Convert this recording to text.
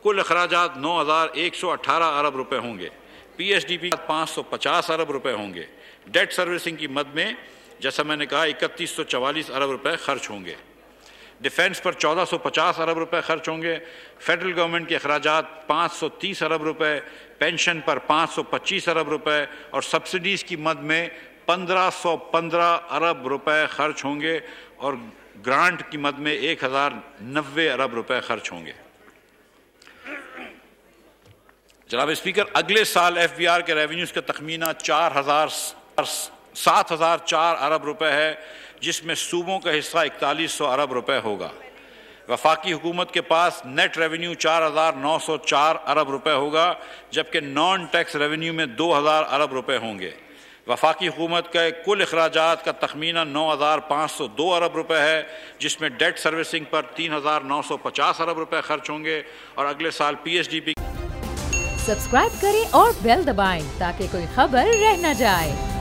कुल अखराजात 9,118 अरब रुपए होंगे। PSDP 550 अरब रुपए होंगे। डेट सर्विसिंग की मद में जैसा मैंने कहा 3144 अरब रुपए खर्च होंगे। डिफेंस पर 1450 अरब रुपए खर्च होंगे। फेडरल गवर्नमेंट के अखराजात 530 अरब रुपए, पेंशन पर 525 अरब रुपए और सब्सिडीज़ की मद में 1515 अरब रुपए खर्च होंगे और ग्रांट की मद में 1090 अरब रुपए खर्च होंगे। जनाब स्पीकर, अगले साल FBR के रेवेन्यूज़ का तखमीना 7,004 अरब रुपए है, जिसमें सूबों का हिस्सा 4100 अरब रुपए होगा। वफाकी हुकूमत के पास नेट रेवेन्यू 4,904 अरब रुपए होगा, जबकि नॉन टैक्स रेवेन्यू में 2,000 अरब रुपए होंगे। वफाकी हुकूमत के कुल अखराजात का तखमीना 9,502 अरब रुपए है, जिसमें डेट सर्विसिंग पर 3,950 अरब रुपए खर्च होंगे और अगले साल PSDP। सब्सक्राइब करें और बेल दबाएं ताकि कोई खबर रह न जाए।